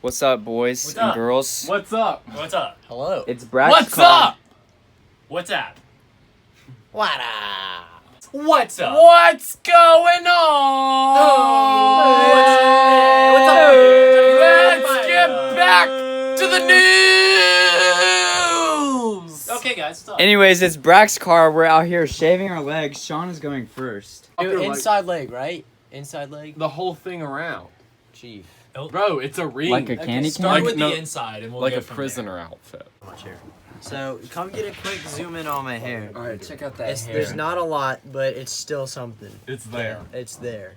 What's up, boys What's and up? girls? What's up? What's up? Hello. It's Braxcar. What's up? What's up? What up? What's up? What's going on? What's up? Let's get back to the news. Okay, guys, what's up? Anyways, it's Braxcar. We're out here shaving our legs. Sean is going first. Dude, inside leg, right? Inside leg? The whole thing around. Chief. Bro, it's a ring. Like a candy Start cane? with no, the inside, and we'll like go a from prisoner outfit. So, come get a quick zoom in on my hair. Alright, check out that hair. There's not a lot, but it's still something. It's there. It's there.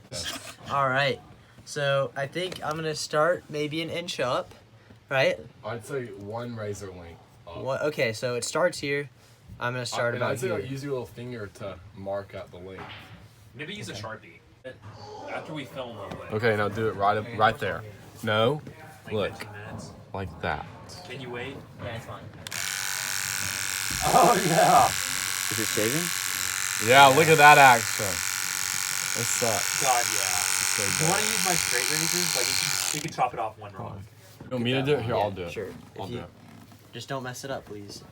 Alright. So, I think I'm going to start maybe an inch up, right? I'd say one razor length. Okay, so it starts here. I'm going to start about I'd say here. use your little finger to mark out the length. Maybe use a Sharpie. After we film, we'll wait. Okay, now do it right there. No, Like look, 15 minutes. like that. Can you wait? Yeah, it's fine. Oh yeah. Is it shaving? Yeah, look at that action. It sucks. God, yeah. So You bad. want to use my straight razors? Like, you can chop it off one rock. You want me to do it? Here, Yeah, I'll do it. Sure. I'll If do you- it. Just don't mess it up, please.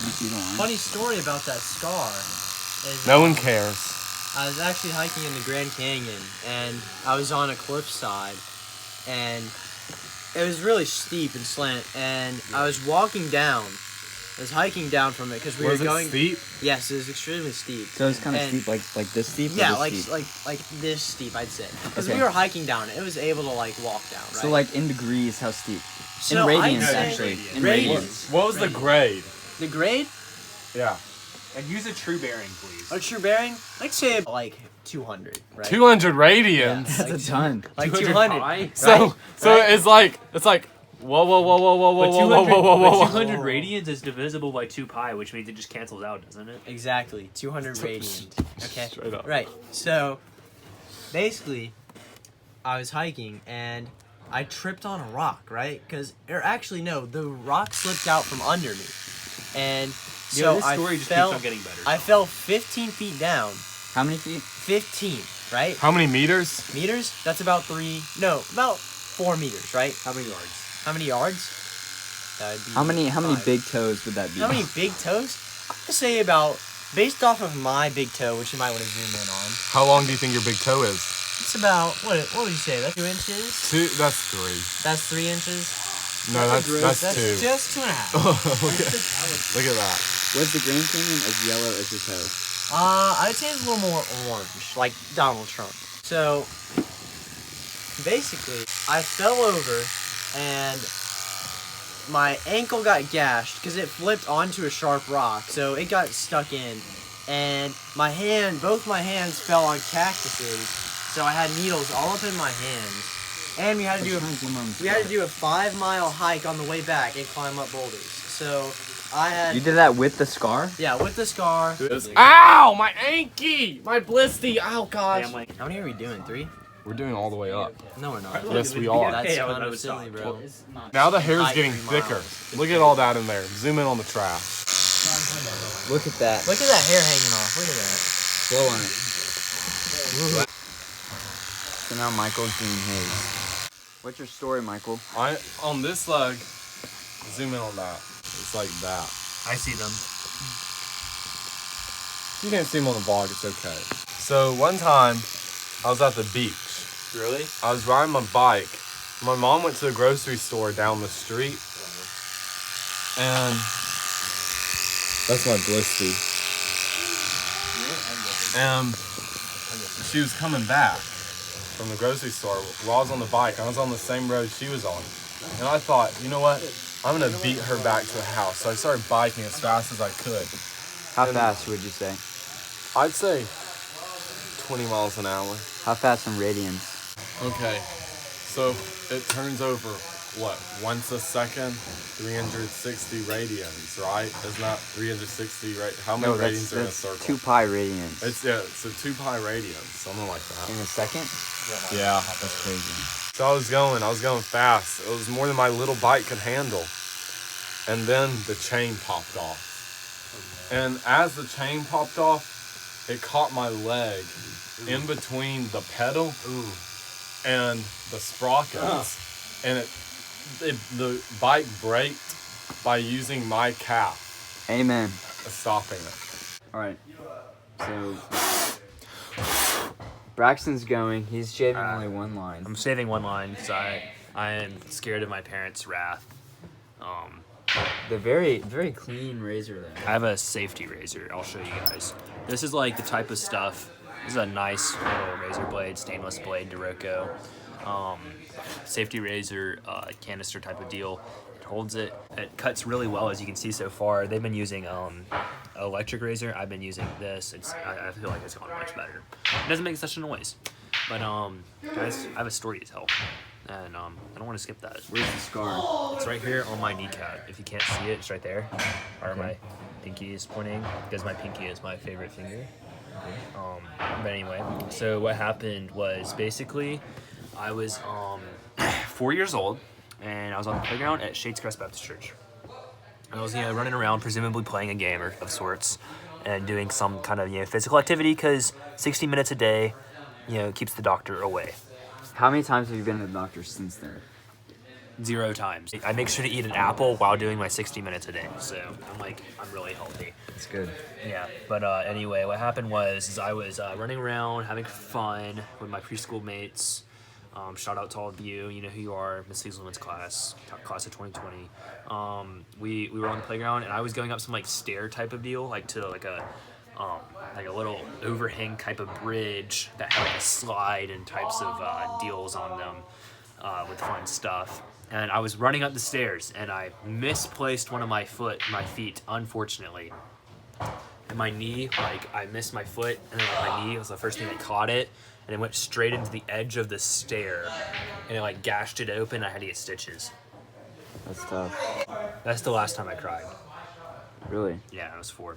You see the line? Funny story about that scar. Is, No one cares. I was actually hiking in the Grand Canyon, and I was on a cliffside, and it was really steep and slant, and I was walking down. I was hiking down from it because we Was were it going. steep? Yes, it was extremely steep. So it's kind of And- steep, like this steep? or Yeah, this like steep? like this steep, I'd say, because Okay. we were hiking down it. It was able to like walk down, right? So like in degrees, how steep? So in I'd radians, say- actually. In Radians. radians. What was the grade? The grade, Yeah. And use a true bearing, please. a true bearing, I'd say like 200, right? 200 radians. Yeah. That's a ton. Like 200 200. pi? So Right. it's like whoa whoa whoa whoa whoa whoa But whoa whoa 200, whoa whoa. 200 radians is divisible by 2 pi, which means it just cancels out, doesn't it? Exactly, 200 radiant. Okay. Straight up. Right. So, basically, I was hiking and I tripped on a rock, right? The rock slipped out from under me, and so this story I just fell. keeps on getting better. I fell 15 feet down. How many feet? 15, right? How many meters? Meters? That's about 4 meters, right? How many yards? How many yards? That would be How many 5. big toes would that be? How many big toes? I would say about, based off of my big toe, which you might want to zoom in on. How long do you think your big toe is? It's about, what would you say, that's 2 inches? That's 3. That's 3 inches? No, that's 2. Just 2.5. Look at that. Was the Grand Canyon as yellow as your toe? I'd say it's a little more orange, like Donald Trump. So, basically, I fell over and my ankle got gashed because it flipped onto a sharp rock, so it got stuck in. And both my hands fell on cactuses, so I had needles all up in my hands. And we had to do a 5-mile hike on the way back and climb up boulders. So I had You did that with the scar? with the scar. Ow! My anky! My blisty! Ow, gosh! Damn, like, How many are we doing? 3? We're doing all the way up. No, we're not. Yes, we are. That's Hey, I kind of would silly, stop. bro. Now the hair's Hike getting 3 thicker. miles. Look at all that in there. Zoom in on the trash. Look at that. Look at that hair hanging off. Look at that. Blow on it. So now Michael's doing his. What's your story, Michael? On this leg, zoom in on that. It's like that. I see them. You can't see them on the vlog, it's okay. So one time, I was at the beach. Really? I was riding my bike. My mom went to the grocery store down the street. And that's my blisty. And she was coming back from the grocery store while I was on the bike. I was on the same road she was on. And I thought, you know what? I'm gonna beat her back to the house. So I started biking as fast as I could. How fast would you say? I'd say 20 miles an hour. How fast in radians? Okay, so it turns over, what, once a second? 360 radians, right? Isn't that 360, right? How many radians are in a circle? 2 pi radians. It's a 2 pi radians, something like that. In a second? Yeah, That's crazy. so I was going fast. It was more than my little bike could handle. And then the chain popped off. And as the chain popped off, it caught my leg in between the pedal and the sprockets, and the bike braked by using my calf. Amen. Stopping it. All right. So Braxton's going. He's shaving only one line. I'm saving one line because I am scared of my parents' wrath. The very, very clean razor though. I have a safety razor. I'll show you guys. This is like the type of stuff. This is a nice little razor blade, stainless blade, Doroco. Safety razor, canister type of deal. It holds it. It cuts really well, as you can see so far. They've been using electric razor. I've been using this. I feel like it's gone much better. It doesn't make such a noise. But guys, I have a story to tell. And I don't want to skip that. Where's the scar? It's right here on my kneecap. If you can't see it, it's right there. Where my pinky is pointing, because my pinky is my favorite finger. But anyway, so what happened was basically I was 4 years old, and I was on the playground at Shades Crest Baptist Church. And I was running around, presumably playing a game of sorts, and doing some kind of physical activity, because 60 minutes a day keeps the doctor away. How many times have you been to the doctor since then? 0 times. I make sure to eat an apple while doing my 60 minutes a day, so I'm really healthy. That's good. Yeah, but anyway, what happened was I was running around having fun with my preschool mates. Shout out to all of you. You know who you are, Miss Hazelman's class of 2020. We were on the playground, and I was going up some stair type of deal, to like a little overhang type of bridge that had a slide and types of deals on them with fun stuff. And I was running up the stairs, and I misplaced one of my feet, unfortunately. And my knee, I missed my foot, and then my knee was the first thing that caught it, and it went straight into the edge of the stair, and it gashed it open. I had to get stitches. That's tough. That's the last time I cried. Really? Yeah, I was 4.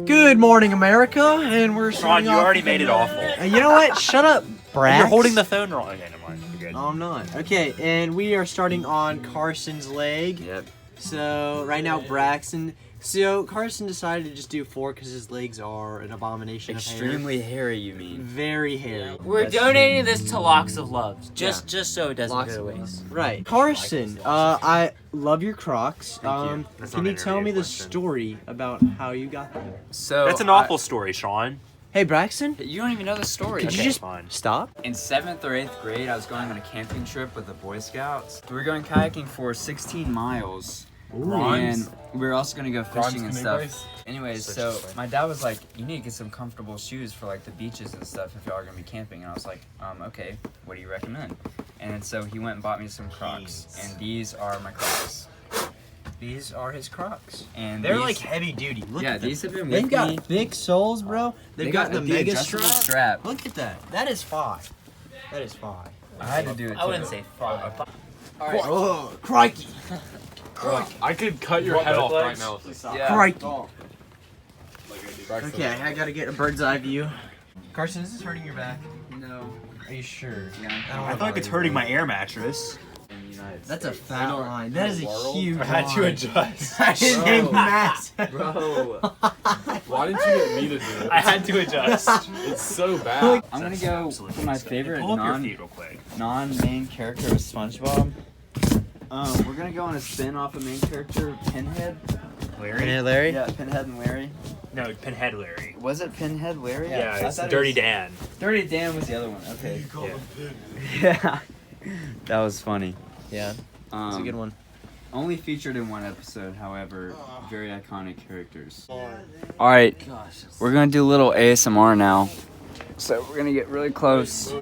Good morning, America, and we're Ron, starting you off already with made it awful. You know what? Shut up, Brax. You're holding the phone wrong again. Never mind. You're good. No, I'm not. Okay, and we are starting on Carson's leg. Yep. So right now, Braxton. So Carson decided to just do 4 because his legs are an abomination of hair. Extremely hairy, you mean? Very hairy. We're donating this to Locks of Love, just so it doesn't Locks go to of waste. Right. Carson, I love your Crocs. Thank you. That's Can not you an tell me interview the question. story about how you got them? So That's an awful story, Sean. Hey, Braxton, You don't even know the story. could you Okay, just fine. stop? In 7th or 8th grade, I was going on a camping trip with the Boy Scouts. We were going kayaking for 16 miles. And we were also going to go fishing and stuff. Anyways, Such so a story. my dad was like, you need to get some comfortable shoes for the beaches and stuff if y'all are going to be camping. And I was like, okay, what do you recommend? And so he went and bought me some Crocs. And these are my Crocs. These are his Crocs. And They're these, heavy duty. Look yeah, at them. these have been They've with got me. thick soles, bro. They've got the mega adjustable strap. strap. Look at that. That is 5. That is 5. I had to do it I wouldn't too. say 5. Oh, crikey. I could cut your head off right legs? now. Yeah. Crikey. Okay, I gotta get a bird's eye view. Carson, is this hurting your back? No. Are you sure? Yeah, I thought it's hurting my air mattress. in the United That's a States. fat line. That is a huge I had to line. adjust. That is a Bro. massive. Bro. Why didn't you get me to do it? I had to adjust. It's so bad. I'm gonna go for my favorite Pull up your feet real quick. non-main character of SpongeBob. We're gonna go on a spin off a main character, Pinhead. Larry? Larry? Yeah, Pinhead and Larry. No, Pinhead Larry. Was it Pinhead Larry? Yeah, I it's thought it Dirty was- Dan. Dirty Dan was the other one. Okay. Yeah. Yeah. That was funny. Yeah, it's a good one. Only featured in one episode, however, very iconic characters. Alright, we're gonna do a little ASMR now. So we're gonna get really close.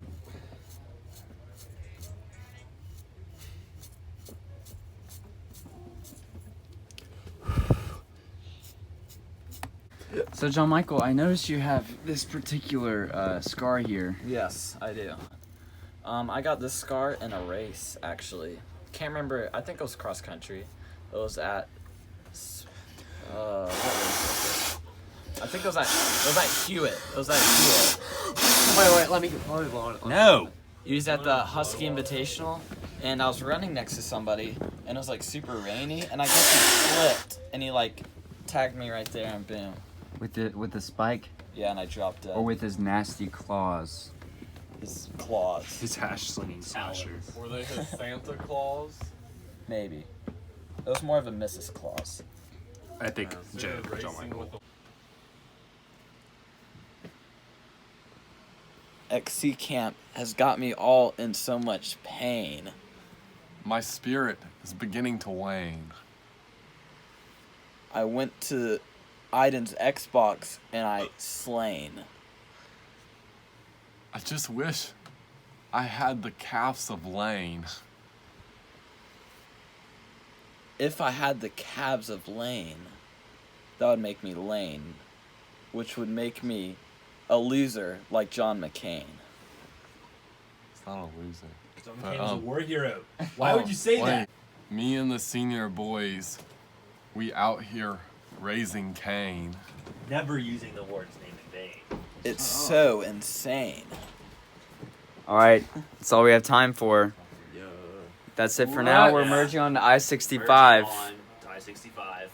So John Michael, I noticed you have this particular scar here. Yes, I do. I got this scar in a race, actually. Can't remember. I think it was cross country. It was at. What race was it? I think it was at Hewitt. It was at Hewitt. Wait, let me blow it. No. It was at the Husky Invitational, and I was running next to somebody, and it was super rainy, and I guess he slipped, and he tagged me right there, and boom. With the spike, Yeah, and I dropped dead. or with his nasty claws. his claws. His hash slinging slasher. Were they his Santa Claus? Maybe. It was more of a Mrs. Claus. I think John Racing Michael. with the- XC camp has got me all in so much pain. My spirit is beginning to wane. I went to Aiden's Xbox and I slain. I just wish I had the calves of Lane. If I had the calves of Lane, that would make me lame, which would make me a loser like John McCain. It's not a loser. John But, McCain was a um, war hero. Why would you say that? Me and the senior boys, we out here raising Cain. Never using the Lord's name in vain. It's so insane. All right, that's all we have time for. That's it for now. We're merging on to I-65. Merging on to I-65.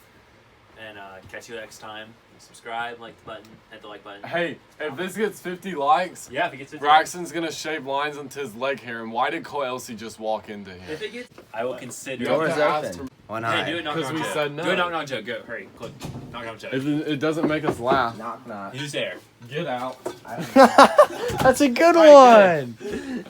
And catch you next time. Subscribe, like the button, hit the like button. Hey, if this gets 50 likes, Yeah, if it gets 50 Braxton's gonna shave lines into his leg hair. And why did Cole Elsie just walk into him? If it gets, I will consider. You have Doors to ask open. him- Why not? Hey, do a knock Because knock we joke. said no. Do a knock knock joke. Go, hurry, quick. Knock knock joke. It doesn't make us laugh. Knock knock. Who's there? Get out. That's a good I one.